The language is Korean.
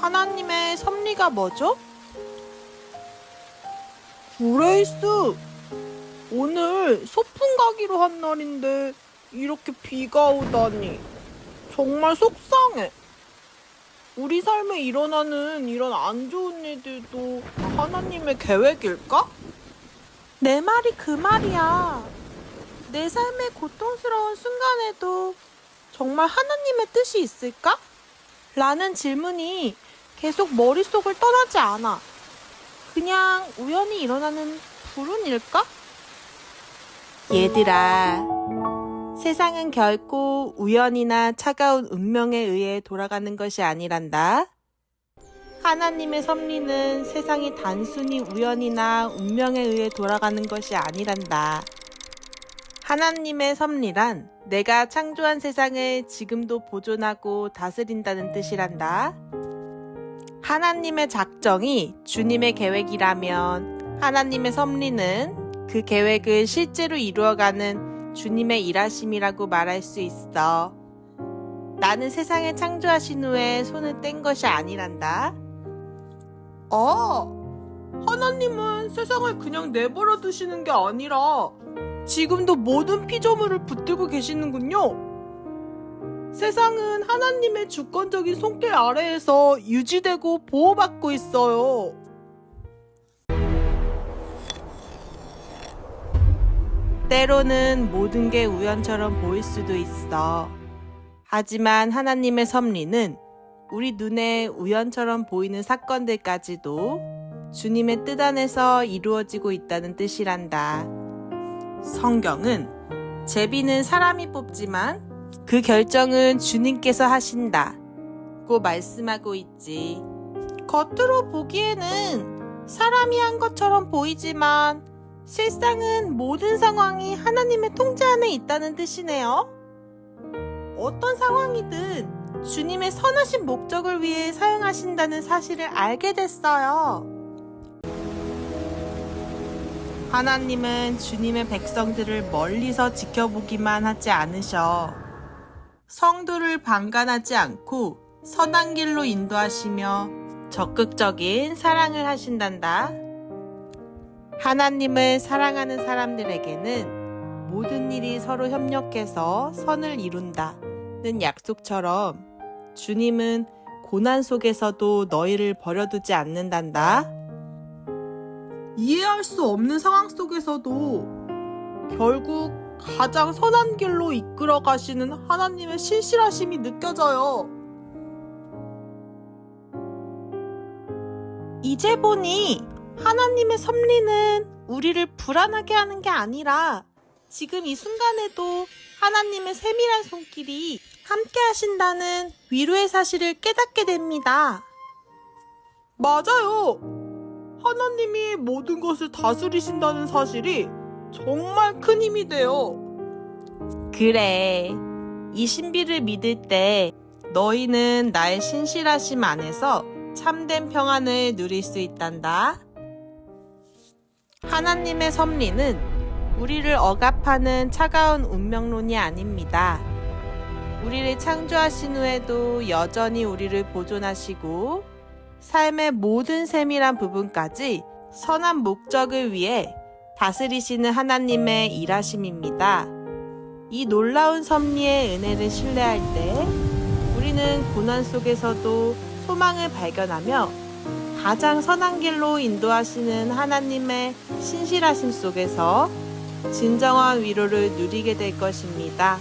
하나님의 섭리가 뭐죠? 그레이스, 오늘 소풍 가기로 한 날인데 이렇게 비가 오다니 정말 속상해. 우리 삶에 일어나는 이런 안 좋은 일들도 하나님의 계획일까? 내 말이 그 말이야. 내 삶의 고통스러운 순간에도 정말 하나님의 뜻이 있을까? 라는 질문이 계속 머릿속을 떠나지 않아. 그냥 우연히 일어나는 불운 일까? 얘들아, 세상은 결코 우연이나 차가운 운명에 의해 돌아가는 것이 아니란다. 하나님의 섭리는 세상이 단순히 우연이나 운명에 의해 돌아가는 것이 아니란다. 하나님의 섭리란 내가 창조한 세상을 지금도 보존하고 다스린다는 뜻이란다. 하나님의 작정이 주님의 계획이라면 하나님의 섭리는 그 계획을 실제로 이루어가는 주님의 일하심이라고 말할 수 있어. 나는 세상을 창조하신 후에 손을 뗀 것이 아니란다. 하나님은 세상을 그냥 내버려 두시는 게 아니라 지금도 모든 피조물을 붙들고 계시는군요. 세상은 하나님의 주권적인 손길 아래에서 유지되고 보호받고 있어요. 때로는 모든 게 우연처럼 보일 수도 있어. 하지만 하나님의 섭리는 우리 눈에 우연처럼 보이는 사건들까지도 주님의 뜻 안에서 이루어지고 있다는 뜻이란다. 성경은 제비는 사람이 뽑지만 그 결정은 주님께서 하신다고 말씀하고 있지. 겉으로 보기에는 사람이 한 것처럼 보이지만 실상은 모든 상황이 하나님의 통제 안에 있다는 뜻이네요. 어떤 상황이든 주님의 선하신 목적을 위해 사용하신다는 사실을 알게 됐어요. 하나님은 주님의 백성들을 멀리서 지켜보기만 하지 않으셔. 성도를 방관하지 않고 선한 길로 인도하시며 적극적인 사랑을 하신단다. 하나님을 사랑하는 사람들에게는 모든 일이 서로 협력해서 선을 이룬다는 약속처럼 주님은 고난 속에서도 너희를 버려두지 않는단다. 이해할 수 없는 상황 속에서도 결국 가장 선한 길로 이끌어 가시는 하나님의 신실하심이 느껴져요. 이제 보니 하나님의 섭리는 우리를 불안하게 하는 게 아니라 지금 이 순간에도 하나님의 세밀한 손길이 함께 하신다는 위로의 사실을 깨닫게 됩니다. 맞아요. 하나님이 모든 것을 다스리신다는 사실이 정말 큰 힘이 돼요. 그래, 이 신비를 믿을 때 너희는 나의 신실하심 안에서 참된 평안을 누릴 수 있단다. 하나님의 섭리는 우리를 억압하는 차가운 운명론이 아닙니다. 우리를 창조하신 후에도 여전히 우리를 보존하시고 삶의 모든 세밀한 부분까지 선한 목적을 위해 다스리시는 하나님의 일하심입니다. 이 놀라운 섭리의 은혜를 신뢰할 때 우리는 고난 속에서도 소망을 발견하며 가장 선한 길로 인도하시는 하나님의 신실하심 속에서 진정한 위로를 누리게 될 것입니다.